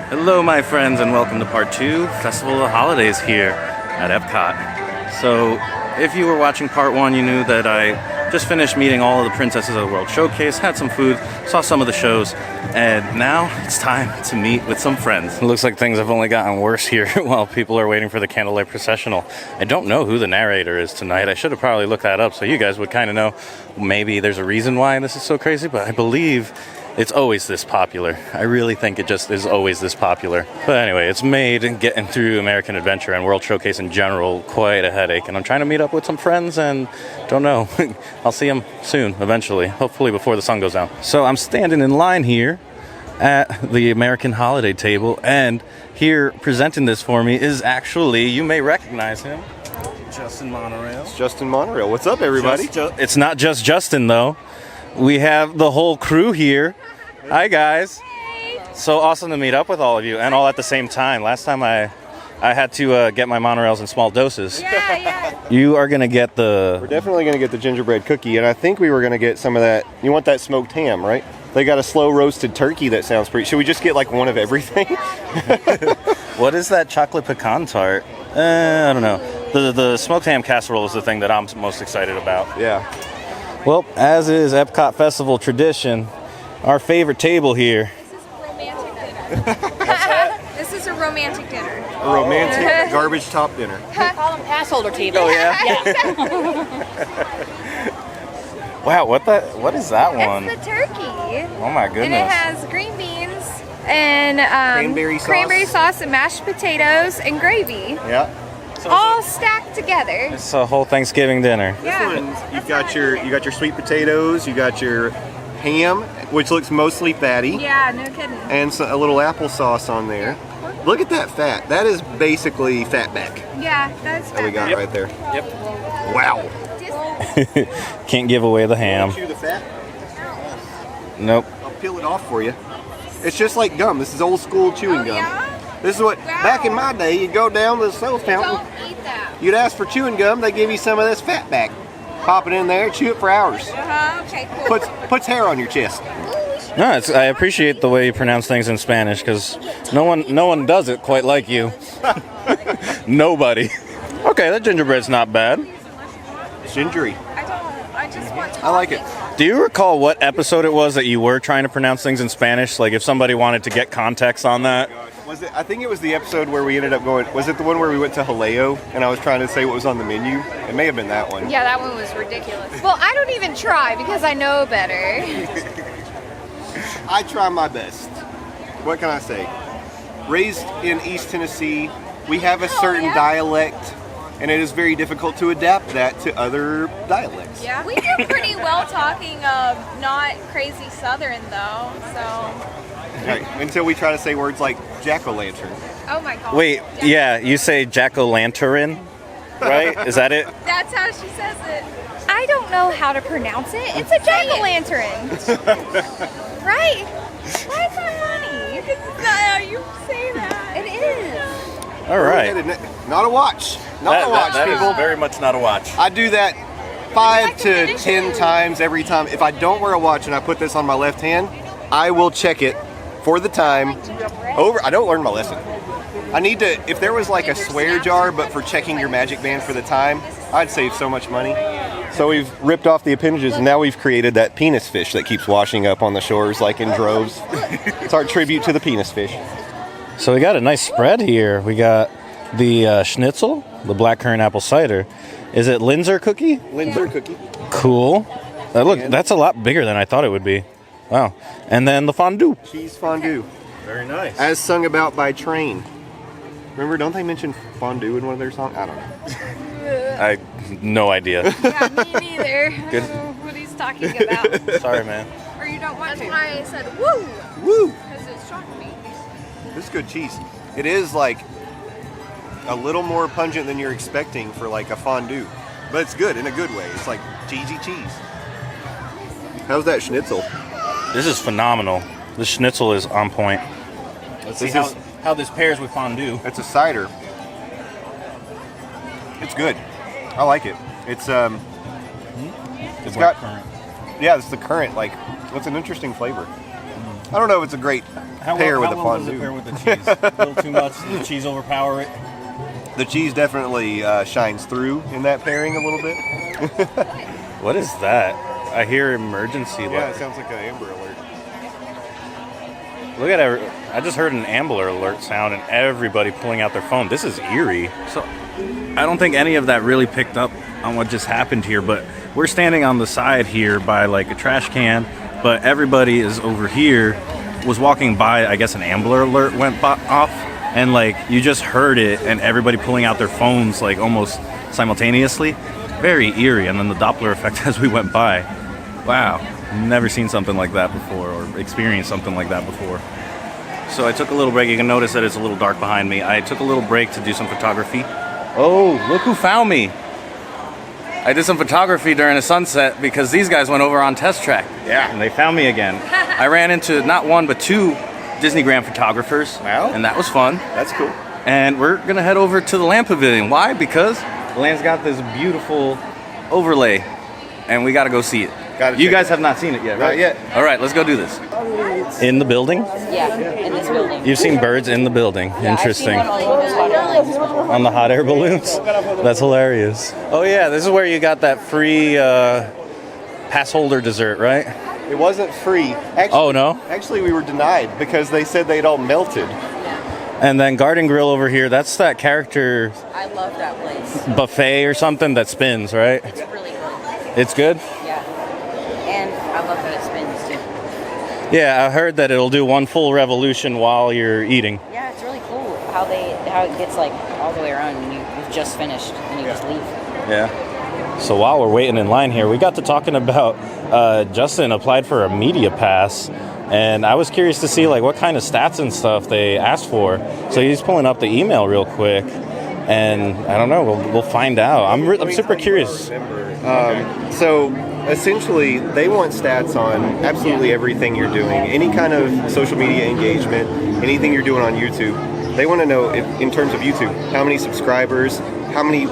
Hello my friends and welcome to part 2, Festival of Holidays here at Epcot. So if you were watching part 1, you knew that I just finished meeting all of the princesses of the World Showcase, had some food, saw some of the shows, and now it's time to meet with some friends. It looks like things have only gotten worse here while people are waiting for the candlelight processional. I don't know who the narrator is tonight. I should have probably looked that up so you guys would kind of know. Maybe there's a reason why this is so crazy, but I believe it's always this popular. I really think it just is always this popular. But anyway, it's made getting through American Adventure and World Showcase in general quite a headache. And I'm trying to meet up with some friends and don't know. I'll see them soon, eventually. Hopefully before the sun goes down. So I'm standing in line here at the American Holiday table. And here presenting this for me is actually, you may recognize him, Justin Monorail. It's Justin Monorail. What's up, everybody? It's not just Justin, though. We have the whole crew here. Hi, guys. Hey. So awesome to meet up with all of you, and all at the same time. Last time I had to get my monorails in small doses. Yeah. You are going to get the... We're definitely going to get the gingerbread cookie, and I think we were going to get some of that. You want that smoked ham, right? They got a slow roasted turkey that sounds pretty... Should we just get like one of everything? What is that chocolate pecan tart? I don't know. The smoked ham casserole is the thing that I'm most excited about. Yeah. Well, as is Epcot Festival tradition, our favorite table here. This is a romantic dinner. A romantic garbage top dinner. We call them pass holder table. Oh, yeah? Wow, what is that one? It's the turkey. Oh my goodness. And it has green beans and cranberry sauce and mashed potatoes and gravy. Yeah. All stacked together. It's a whole Thanksgiving dinner. Yeah. You got your sweet potatoes, you got your ham, which looks mostly fatty, Yeah, no kidding. and a little applesauce on there. Look at that fat. That is basically fatback Yeah, that's that we got right there. Yep. Wow. Can't give away the ham. Chew the fat. Nope. I'll peel it off for you. It's just like gum. This is old school chewing gum. Yeah? This is what, back in my day, you'd go down to the soda fountain, Don't eat that. you'd ask for chewing gum, they give you some of this fat back. Pop it in there, chew it for hours. Okay, cool. Puts hair on your chest. No, I appreciate the way you pronounce things in Spanish because no one does it quite like you. Nobody. Okay, that gingerbread's not bad. Gingery. I just want I like it. Do you recall what episode it was that you were trying to pronounce things in Spanish? Like if somebody wanted to get context on that? Was it? I think it was the episode where we ended up going, was it the one where we went to Haleo and I was trying to say what was on the menu? It may have been that one. Yeah, that one was ridiculous. Well, I don't even try because I know better. I try my best. What can I say? Raised in East Tennessee, we have a certain dialect, and it is very difficult to adapt that to other dialects. Yeah. We do pretty well talking not crazy Southern though, so. Right, until we try to say words like jack-o'-lantern. Oh my god. Wait, yeah, you say jack-o'-lantern, right? Is that it? That's how she says it. I don't know how to pronounce it. It's a jack-o'-lantern. Right? Why is that funny? Because it's not how you say that. It is. All right. Not a watch. Not a watch, that people. is very much not a watch. I do that 5 to 10 times every time. If I don't wear a watch and I put this on my left hand, I will check it for the time. I don't learn my lesson. I need to, if there was like a swear jar, but for checking your magic band for the time, I'd save so much money. So we've ripped off the appendages and now we've created that penis fish that keeps washing up on the shores like in droves. It's our tribute to the penis fish. So we got a nice spread here. We got the schnitzel, the blackcurrant apple cider. Is it Linzer cookie? Linzer cookie. Cool. That's a lot bigger than I thought it would be. Wow. And then the fondue. Cheese fondue. Very nice. As sung about by Train. Remember, don't they mention fondue in one of their songs? I don't know. I no idea. Yeah, me neither. Good. I don't know what he's talking about. Sorry, man. Or you don't want to. That's why I said woo. Woo! Because it shocked me. This is good cheese. It is like a little more pungent than you're expecting for like a fondue. But it's good in a good way. It's like cheesy cheese. How's that schnitzel? This is phenomenal. The schnitzel is on point. Let's see how this pairs with fondue. It's a cider. It's good. I like it. It's got, yeah, it's the currant. Like, it's an interesting flavor. I don't know if it's a great pair with the well does it fondue. pair with the cheese? A little too much. The cheese overpower it. The cheese definitely shines through in that pairing a little bit. What is that? I hear emergency. Yeah, it sounds like an Amber Alert. Look at it. I just heard an Amber Alert sound and everybody pulling out their phone. This is eerie. So I don't think any of that really picked up on what just happened here, but we're standing on the side here by like a trash can, but everybody is over here, was walking by. I guess an Amber Alert went off, and like you just heard it and everybody pulling out their phones like almost simultaneously. Very eerie. And then the Doppler effect as we went by. Wow. Never seen something like that before or experienced something like that before. So I took a little break. You can notice that it's a little dark behind me. I took a little break to do some photography. Oh, look who found me. I did some photography during a sunset because these guys went over on Test Track. Yeah. And they found me again. I ran into not one but two Disneygram photographers. Wow. And that was fun. That's cool. And we're going to head over to the Land Pavilion. Why? Because the land's got this beautiful overlay. And we got to go see it. You guys have not seen it yet, right? Not yet. All right, let's go do this. In the building? Yeah, in this building. You've seen birds in the building. Yeah, Interesting. I've seen one on those hot air balloons as well. On the hot air balloons? That's hilarious. Oh yeah, this is where you got that free pass holder dessert, right? It wasn't free. Actually, Oh no? Actually, we were denied because they said they'd all melted. And then Garden Grill over here, that's that character I love that place. buffet or something that spins, right? It's really good. It's good? Yeah. And I love that it spins too. Yeah, I heard that it'll do one full revolution while you're eating. Yeah, it's really cool how it gets like all the way around and you've just finished and you just leave. Yeah. So while we're waiting in line here, we got to talking about Justin applied for a media pass, and I was curious to see like what kind of stats and stuff they asked for. So he's pulling up the email real quick, and I don't know. We'll find out. I'm super curious. So essentially, they want stats on absolutely everything you're doing, any kind of social media engagement, anything you're doing on YouTube. They want to know, in terms of YouTube, how many subscribers, how many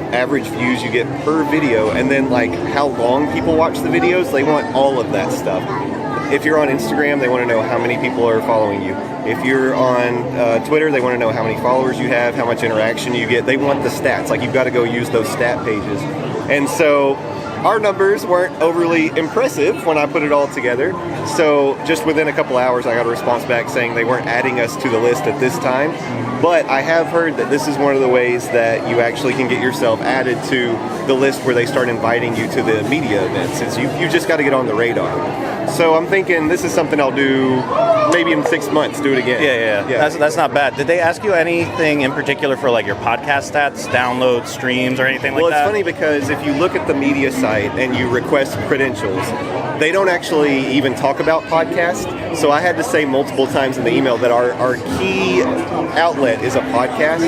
average views you get per video, and then like how long people watch the videos. They want all of that stuff. If you're on Instagram, they want to know how many people are following you. If you're on Twitter, they want to know how many followers you have, how much interaction you get. They want the stats. Like, you've got to go use those stat pages. And so our numbers weren't overly impressive when I put it all together. So just within a couple hours, I got a response back saying they weren't adding us to the list at this time. But I have heard that this is one of the ways that you actually can get yourself added to the list where they start inviting you to the media events. Is you just got to get on the radar. So I'm thinking this is something I'll do maybe in 6 months, do it again. Yeah. That's not bad. Did they ask you anything in particular for like your podcast stats, downloads, streams, or anything like that? Well, it's funny because if you look at the media site and you request credentials, they don't actually even talk about podcasts. So I had to say multiple times in the email that our key outlet is a podcast.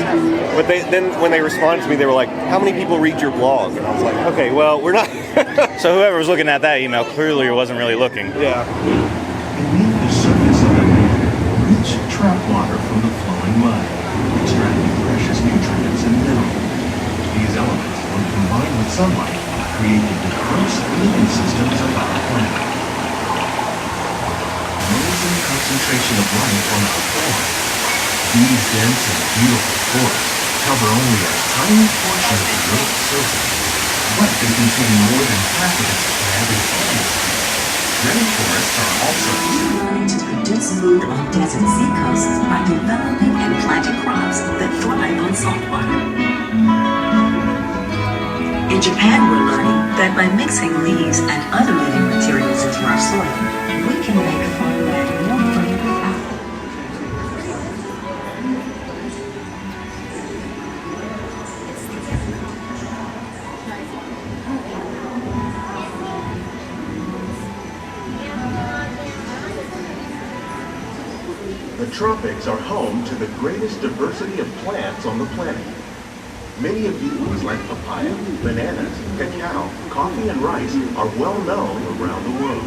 But then when they responded to me, they were like, how many people read your blog? And I was like, okay, well, we're not. So whoever was looking at that email clearly wasn't really looking. Yeah. Beneath the surface of the land, rich trap water from the flowing mud, extracting precious nutrients and minerals. These elements, when combined with sunlight, create the diverse living systems of our planet. Amazing concentration of life on our planet. These dense and beautiful forests cover only a tiny portion of the Earth's surface, but they contain more than half of its inhabitants. Many forests are also learning to produce food on desert seacoasts by developing and planting crops that thrive on salt water. In Japan, we're learning that by mixing leaves and other living materials into our soil, we can make farmland more fertile. The tropics are home to the greatest diversity of plants on the planet. Many of these, like papaya, bananas, cacao, coffee, and rice, are well known around the world.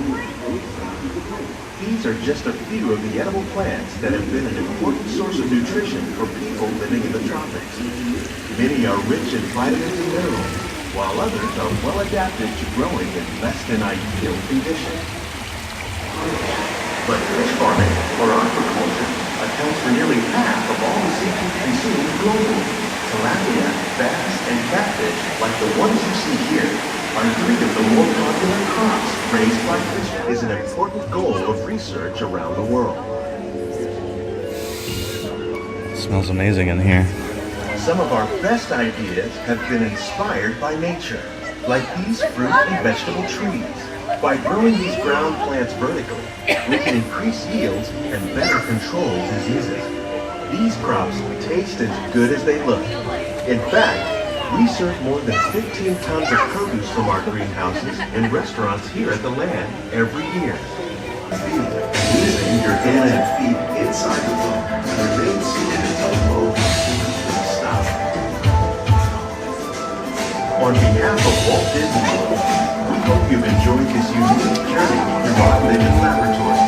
These are just a few of the edible plants that have been an important source of nutrition for people living in the tropics. Many are rich in vitamins and minerals, while others are well adapted to growing in less than ideal conditions. But fish farming, or aquaculture, accounts for nearly half of all the seafood consumed globally. Tilapia, bass, and catfish, like the ones you see here, are 3 of the more popular crops raised by fish. Is an important goal of research around the world. It smells amazing in here. Some of our best ideas have been inspired by nature, like these fruit and vegetable trees. By growing these ground plants vertically, we can increase yields and better control diseases. These crops taste as good as they look. In fact, we serve more than 15 tons of produce from our greenhouses in restaurants here at the land every year. Using your hand and feet inside the boat, remain seated until the boat completely stops. On behalf of Walt Disney World, we hope you've enjoyed this unique journey through our living laboratory.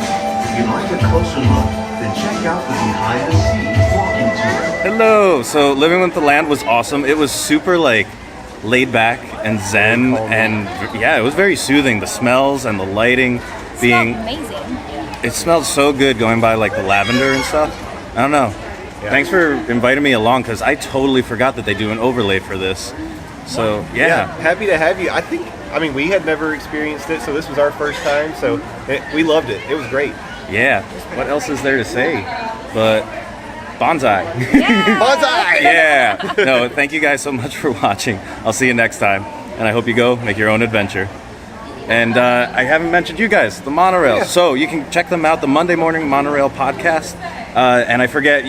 If you'd like a closer look, then check out the behind-the-scenes walking tour. Hello! So Living with the Land was awesome. It was super like laid back and zen, and yeah, it was very soothing. The smells and the lighting being amazing. It smelled so good going by like the lavender and stuff. I don't know. Yeah. Thanks for inviting me along because I totally forgot that they do an overlay for this. So yeah. Happy to have you. I mean, we had never experienced it, so this was our first time. So we loved it. It was great. Yeah. What else is there to say? But bonsai. Yeah. Bonsai! Yeah. No, thank you guys so much for watching. I'll see you next time. And I hope you go make your own adventure. And I haven't mentioned you guys, the monorail. Yeah. So you can check them out, the Monday Morning Monorail podcast. And I forget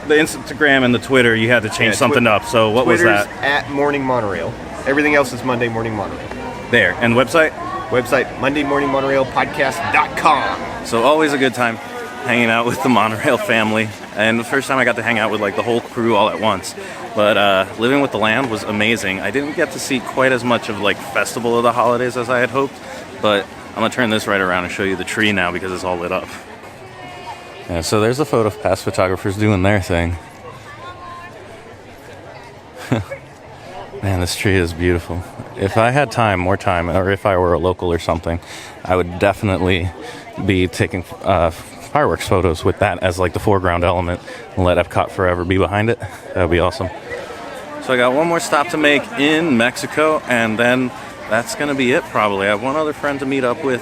the Instagram and the Twitter, you had to change something up. So what Twitter's was that? at Morning Monorail. Everything else is Monday Morning Monorail. There. And website? Website, mondaymorningmonorailpodcast.com. So always a good time hanging out with the monorail family. And the first time I got to hang out with like the whole crew all at once. But Living with the Land was amazing. I didn't get to see quite as much of like Festival of the Holidays as I had hoped. But I'm gonna turn this right around and show you the tree now because it's all lit up. Yeah, so there's a photo of past photographers doing their thing. Man, this tree is beautiful. If I had more time, or if I were a local or something, I would definitely be taking fireworks photos with that as like the foreground element and let Epcot forever be behind it. That would be awesome. So I got one more stop to make in Mexico, and then that's going to be it probably. I have one other friend to meet up with,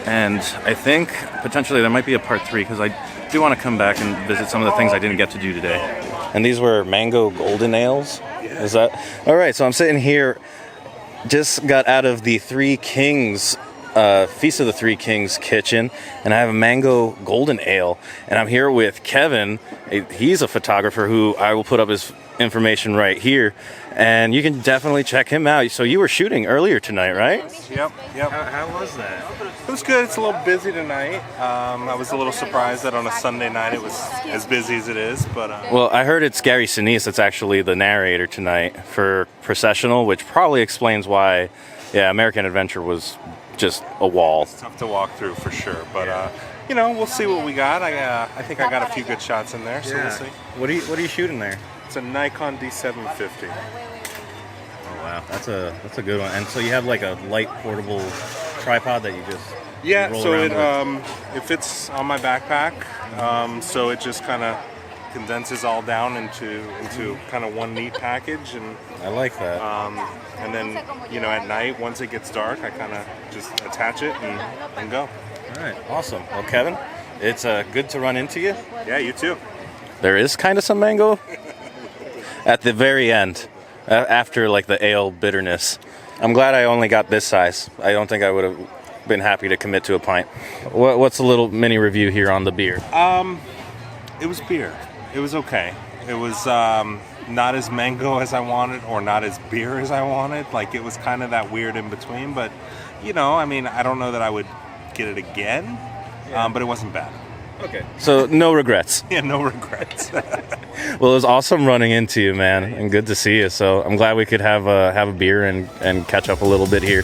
and I think potentially there might be a part 3 because I do want to come back and visit some of the things I didn't get to do today. And these were mango golden ales. Is that all right? So I'm sitting here, just got out of the Three Kings Feast of the Three Kings kitchen, and I have a mango golden ale, and I'm here with Kevin. He's a photographer who I will put up his information right here, and you can definitely check him out. So you were shooting earlier tonight, right? Yep. How was that? It was good. It's a little busy tonight. I was a little surprised that on a Sunday night it was as busy as it is, but... Well, I heard it's Gary Sinise that's actually the narrator tonight for Processional, which probably explains why, American Adventure was just a wall. It's tough to walk through for sure, but we'll see what we got. I think I got a few good shots in there, so we'll see. What are you shooting there? It's a Nikon D750. Oh wow, that's a good one. And so you have like a light portable tripod that you just roll so around it fits on my backpack, so it just kind of condenses all down into kind of one neat package, and I like that. and then at night once it gets dark, I kind of just attach it and go. All right, awesome. Well, Kevin, it's good to run into you. Yeah, you too. There is kind of some mango at the very end, after like the ale bitterness. I'm glad I only got this size. I don't think I would have been happy to commit to a pint. What's a little mini review here on the beer? It was beer. It was okay. It was not as mango as I wanted, or not as beer as I wanted. Like, it was kind of that weird in between. But I don't know that I would get it again. But it wasn't bad. Okay. So no regrets. Yeah, no regrets. Well, it was awesome running into you, man, and good to see you. So I'm glad we could have a beer and catch up a little bit here.